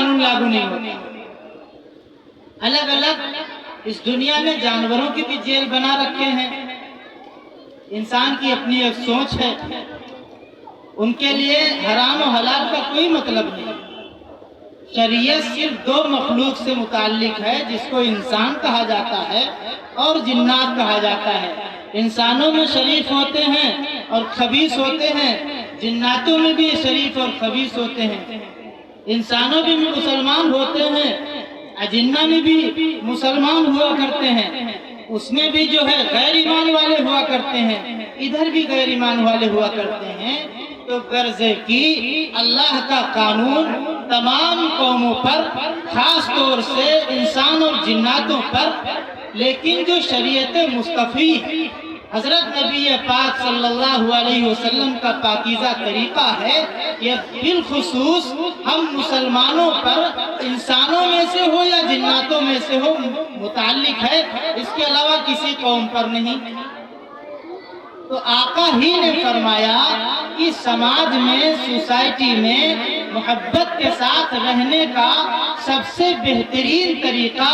قانون لاگو نہیں ہوتا۔ الگ الگ اس دنیا میں جانوروں کی بھی جیل بنا رکھے ہیں، انسان کی اپنی ایک سوچ ہے، ان کے لیے حرام و حلال کا کوئی مطلب نہیں۔ شریعت صرف دو مخلوق سے متعلق ہے، جس کو انسان کہا جاتا ہے اور جنات کہا جاتا ہے۔ انسانوں میں شریف ہوتے ہیں اور خبیث ہوتے ہیں، جناتوں میں بھی شریف اور خبیث ہوتے ہیں۔ انسانوں بھی مسلمان ہوتے ہیں، اجنہ میں بھی مسلمان ہوا کرتے ہیں، اس میں بھی جو ہے غیر ایمان والے ہوا کرتے ہیں، ادھر بھی غیر ایمان والے ہوا کرتے ہیں۔ تو غرض ہے کہ اللہ کا قانون تمام قوموں پر، خاص طور سے انسان اور جناتوں پر، لیکن جو شریعت مصطفی حضرت نبی پاک صلی اللہ علیہ وسلم کا پاکیزہ طریقہ ہے، یہ بالخصوص ہم مسلمانوں پر، انسانوں میں سے ہو یا جناتوں میں سے ہو، متعلق ہے، اس کے علاوہ کسی قوم پر نہیں۔ تو آقا ہی نے فرمایا کہ سماج میں، سوسائٹی میں محبت کے ساتھ رہنے کا سب سے بہترین طریقہ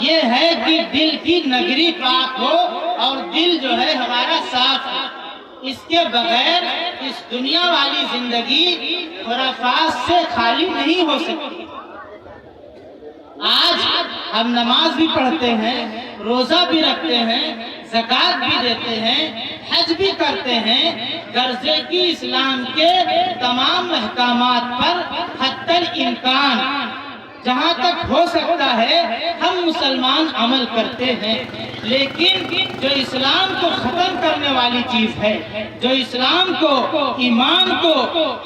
یہ ہے کہ دل کی نگری پاک ہو اور دل جو ہے ہمارا صاف ہو۔ اس کے بغیر اس دنیا والی زندگی خرافات سے خالی نہیں ہو سکتی۔ آج ہم نماز بھی پڑھتے ہیں، روزہ بھی رکھتے ہیں، زکوٰۃ بھی دیتے ہیں، حج بھی کرتے ہیں، غرض ہے کہ اسلام کے تمام احکامات پر حتی الامکان جہاں تک ہو سکتا ہے ہم مسلمان عمل کرتے ہیں۔ لیکن جو اسلام کو ختم کرنے والی چیز ہے، جو اسلام کو، ایمان کو،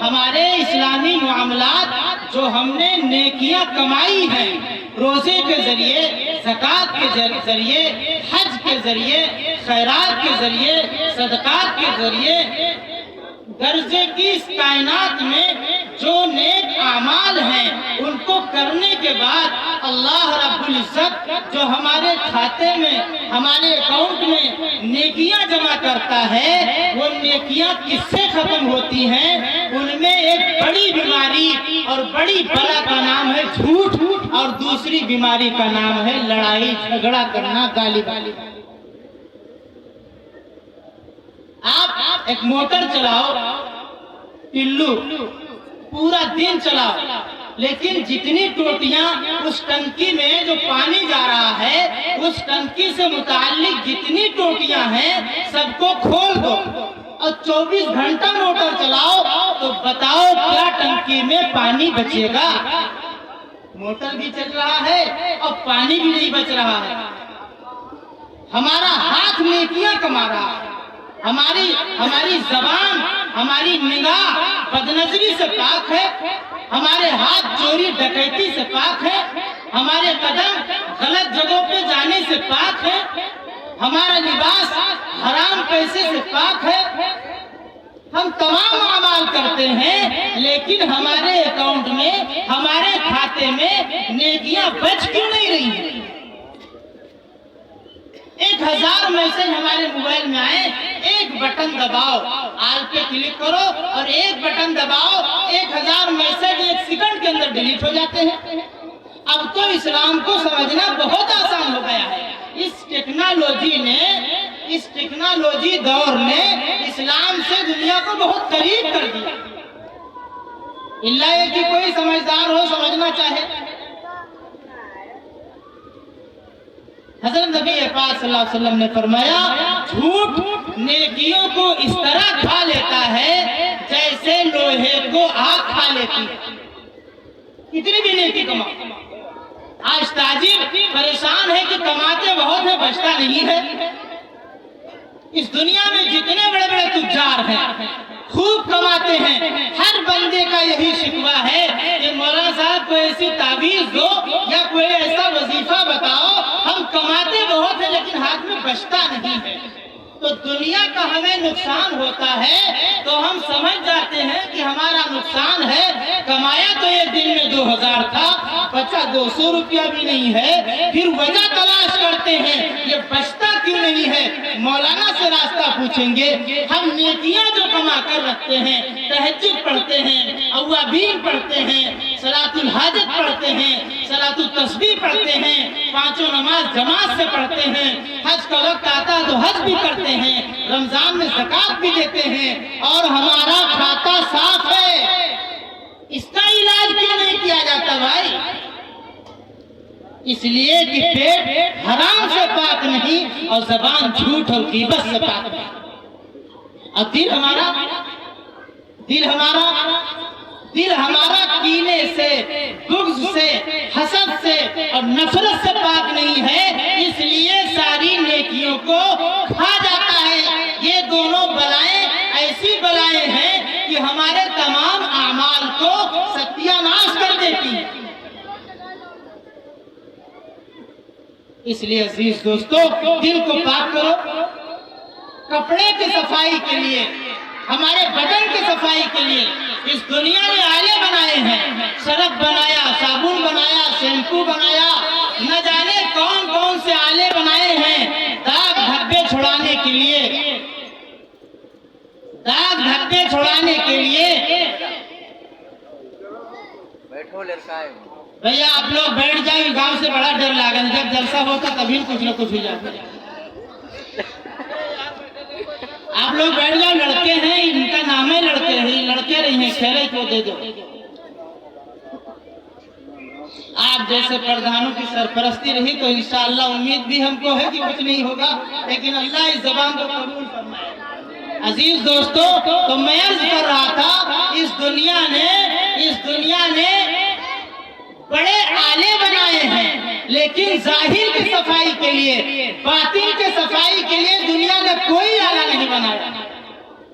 ہمارے اسلامی معاملات جو ہم نے نیکیاں کمائی ہیں، روزے کے ذریعے، زکوٰۃ کے ذریعے، حج کے ذریعے، خیرات کے ذریعے، صدقات کے ذریعے، غرض ہے کہ اس کائنات میں جو نیک اعمال ہیں ان کو کرنے کے بعد اللہ رب العزت جو ہمارے کھاتے میں، ہمارے اکاؤنٹ میں نیکیاں جمع کرتا ہے، وہ نیکیاں کس سے ختم ہوتی ہیں؟ ان میں ایک بڑی بیماری اور بڑی بلا کا نام ہے جھوٹ، اور دوسری بیماری کا نام ہے لڑائی جھگڑا کرنا، گالی گالی۔ آپ ایک موٹر چلاؤ، ٹلو پورا دن چلاؤ، لیکن جتنی ٹوٹیاں اس ٹنکی میں جو پانی جا رہا ہے، اس ٹنکی سے متعلق جتنی ٹوٹیاں ہیں سب کو کھول دو اور 24 گھنٹہ موٹر چلاؤ، تو بتاؤ کیا ٹنکی میں پانی بچے گا؟ موٹر بھی چل رہا ہے اور پانی بھی نہیں بچ رہا ہے۔ ہمارا ہاتھ نیکیاں کما رہا ہے، ہماری زبان، ہماری نگاہ بدنظری سے پاک ہے، ہمارے ہاتھ چوری ڈکیتی سے پاک ہے، ہمارے قدم غلط جگہوں پہ جانے سے پاک ہے، ہمارا لباس حرام پیسے سے پاک ہے۔ ہم تمام اعمال کرتے ہیں، لیکن ہمارے اکاؤنٹ میں، ہمارے کھاتے میں نیکیاں بچ کیوں نہیں رہی ہیں؟ 1000 میسج ہمارے موبائل میں آئے، ایک بٹن دباؤ، آل پہ کلک کرو اور ایک بٹن دباؤ، 1000 میسج 1 سیکنڈ کے اندر ڈیلیٹ ہو جاتے ہیں۔ اب تو اسلام کو سمجھنا بہت آسان ہو گیا ہے۔ اس ٹیکنالوجی دور نے اسلام سے دنیا کو بہت قریب کر دیا، اللہ یہ کہ کوئی سمجھدار ہو، سمجھنا چاہے۔ حضرت نبی پاک صلی اللہ علیہ وسلم نے فرمایا، جھوٹ نیکیوں کو اس طرح کھا لیتا ہے جیسے لوہے کو آگ کھا لیتی ہے۔ کتنی بھی نیکی کماؤ، آج تاجر پریشان ہے کہ کماتے بہت ہے، بچتا نہیں ہے۔ اس دنیا میں جتنے بڑے بڑے تجار ہیں، خوب کماتے ہیں، ہر بندے کا یہی شکوہ ہے کہ مولانا صاحب کو ایسی تعویذ دو یا کوئی ایسا وظیفہ بتاؤ، ہم کماتے بہت ہیں لیکن ہاتھ میں بچتا نہیں ہے۔ تو دنیا کا ہمیں نقصان ہوتا ہے تو ہم سمجھ جاتے ہیں کہ ہمارا نقصان ہے، کمایا تو یہ دن میں 2000 تھا، بچا 200 روپیہ بھی نہیں ہے، پھر وجہ تلاش کرتے ہیں یہ بچتا کیوں نہیں ہے؟ مولانا سے راستہ پوچھیں گے۔ ہم نیکیاں جو کما کر رکھتے ہیں، تہجد پڑھتے ہیں، اوابین پڑھتے ہیں، صلاۃ الحاجت پڑھتے ہیں، صلاۃ التسبیح پڑھتے ہیں، پانچوں نماز جماعت سے پڑھتے ہیں، حج کا وقت آتا تو حج بھی کرتے ہیں، رمضان میں زکوٰۃ بھی دیتے ہیں، اور ہمارا کھاتا صاف ہے، اس کا علاج کیوں نہیں کیا جاتا بھائی؟ اس لیے کہ پیٹ حرام سے پاک نہیں اور زبان جھوٹ اور غیبت سے پاک نہیں، اور دل ہمارا کینے سے، بغض سے، حسد سے اور نفرت سے پاک نہیں ہے، اس لیے ساری نیکیوں کو کھا جاتا ہے۔ یہ دونوں بلائیں ایسی بلائیں ہیں کہ ہمارے تمام اعمال کو ستیہ ناش کر دیتی ہیں۔ اس لیے عزیز دوستو، دل کو پاک کرو، کپڑے کی صفائی کے لیے، ہمارے بدن کی صفائی کے لیے اس دنیا نے آلے بنائے ہیں، سرف بنایا، صابن بنایا، شیمپو بنایا، نہ جانے کون کون سے آلے بنائے ہیں داغ دھبے چھڑانے کے لیے، داغ دھبے چھڑانے کے لیے۔ بیٹھو لڑکا ہے بھیا آپ لوگ بیٹھ جائیں، گاؤں سے بڑا ڈر لگا، جب جلسہ ہوتا تبھی کچھ نہ کچھ ہو جاتا ہے۔ آپ لوگ بیٹھ جاؤ، لڑکے ہیں، ان کا نام ہے لڑکے ہیں، لڑکے رہی ہیں، خیرے کو دے دو۔ آپ جیسے پردھانوں کی سرپرستی رہی تو انشاءاللہ امید بھی ہم کو ہے کہ کچھ نہیں ہوگا، لیکن اللہ اس زبان کو قبول فرمائے۔ عزیز دوستو، تو میں عرض کر رہا تھا، اس دنیا نے بڑے آلے بنائے ہیں، لیکن ظاہر کی صفائی کے لیے، باطن کی صفائی کے لیے دنیا نے کوئی آلہ نہیں بنایا۔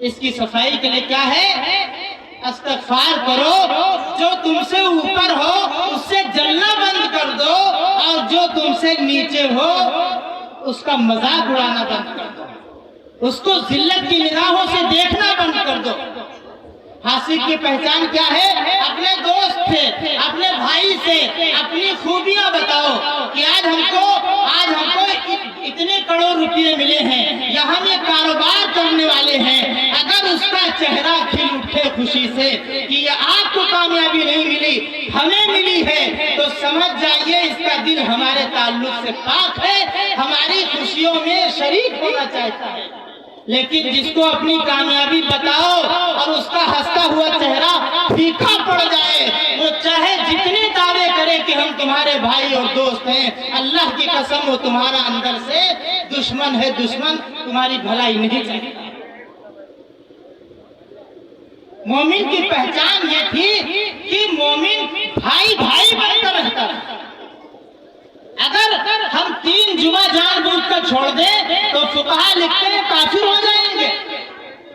اس کی صفائی کے لیے کیا ہے؟ استغفار کرو، جو تم سے اوپر ہو اس سے جلنا بند کر دو، اور جو تم سے نیچے ہو اس کا مذاق اڑانا بند کر دو، اس کو ذلت کی نگاہوں سے دیکھنا بند کر دو۔ حاسد کی پہچان کیا ہے؟ اپنے دوست سے، اپنے بھائی سے اپنی خوبیاں بتاؤ کہ آج ہم کو اتنے کروڑ روپے ملے ہیں یا ہم یہ کاروبار کرنے والے ہیں۔ اگر اس کا چہرہ کھل اٹھے خوشی سے کہ یہ آپ کو کامیابی نہیں ملی، ہمیں ملی ہے، تو سمجھ جائیے اس کا دل ہمارے تعلق سے پاک ہے، ہماری خوشیوں میں شریک ہونا چاہتا ہے۔ لیکن جس کو اپنی کامیابی بتاؤ اور اس کا ہنستا ہوا چہرہ پھیکا پڑ جائے، وہ چاہے جتنے دعوے کرے کہ ہم تمہارے بھائی اور دوست ہیں، اللہ کی قسم وہ تمہارا اندر سے دشمن ہے، دشمن تمہاری بھلائی نہیں چاہتا۔ مومن کی پہچان یہ تھی کہ مومن بھائی بھائی بن کر رہتا ہے۔ اگر ہم 3 جمعہ جان بوجھ کر چھوڑ دیں تو فقہا لکھتے ہیں کافر ہو جائیں گے،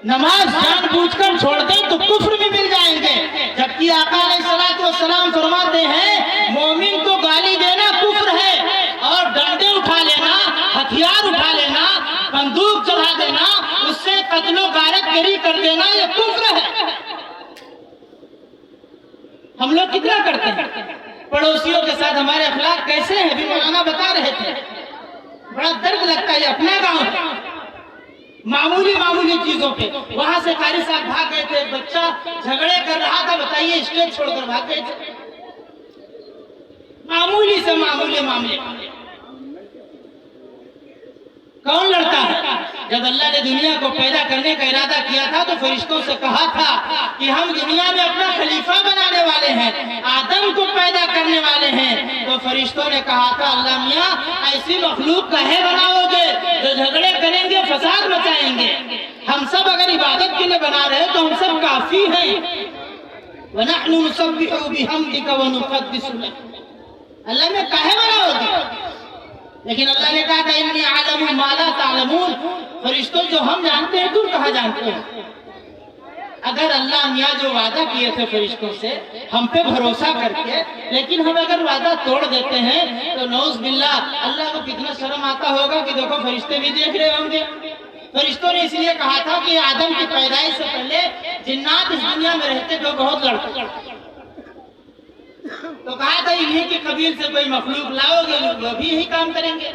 نماز جان بوجھ کر چھوڑ دیں تو کفر بھی مل جائیں گے، جبکہ آقا علیہ الصلوۃ والسلام فرماتے ہیں مومن کو گالی دینا کفر ہے، اور ڈنڈے اٹھا لینا، ہتھیار اٹھا لینا، بندوق چلا دینا، اس سے قتل و غارت گری کر دینا، یہ کفر ہے۔ ہم لوگ کتنا کرتے ہیں؟ پڑوسیوں کے ساتھ ہمارے اخلاق کیسے ہیں؟ ابھی مولانا بتا رہے تھے، بڑا درد لگتا ہے۔ اپنا گاؤں ہے، معمولی چیزوں پہ وہاں سے قاری صاحب بھاگ گئے تھے، بچہ جھگڑے کر رہا تھا، بتائیے اسٹیج چھوڑ کر بھاگ گئے تھے، معمولی سے معمولی معاملے۔ کون لڑتا ہے؟ جب اللہ نے دنیا کو پیدا کرنے کا ارادہ کیا تھا تو فرشتوں سے کہا تھا کہ ہم دنیا میں اپنا خلیفہ بنانے والے ہیں، آدم کو پیدا کرنے والے ہیں، تو فرشتوں نے کہا تھا اللہ میاں ایسی مخلوق کہے بناؤ گے جو جھگڑے کریں گے، فساد مچائیں گے؟ ہم سب اگر عبادت کے لیے بنا رہے تو ہم سب کافی ہیں۔ وَنَحْنُ نُسَبِّحُ بِحَمْدِكَ وَنُقَدِّسُ لَكَ، اللہ میں کہے بناؤ گے؟ لیکن اللہ نے کہا کہ انی اعلم ما لا تعلمون، فرشتوں جو ہم جانتے ہیں تم کہاں جانتے ہو؟ اگر اللہ میاں جو وعدہ کیے تھے فرشتوں سے ہم پہ بھروسہ کر کے، لیکن ہم اگر وعدہ توڑ دیتے ہیں تو نعوذ باللہ اللہ کو کتنا شرم آتا ہوگا کہ دیکھو فرشتے بھی دیکھ رہے ہوں گے۔ فرشتوں نے اس لیے کہا تھا کہ آدم کی پیدائش سے پہلے جنات اس دنیا میں رہتے تو بہت لڑتے، تو کہا تھا انہی کے قبیل سے کوئی مخلوق لاؤ گے، وہ بھی یہی کام کریں گے۔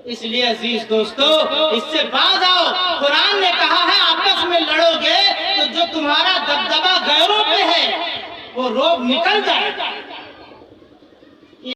اس لیے عزیز دوستو اس سے باز آؤ. قرآن نے کہا ہے آپس میں لڑو گے تو جو تمہارا دبدبہ غیروں پہ ہے وہ روب نکل جائے گا.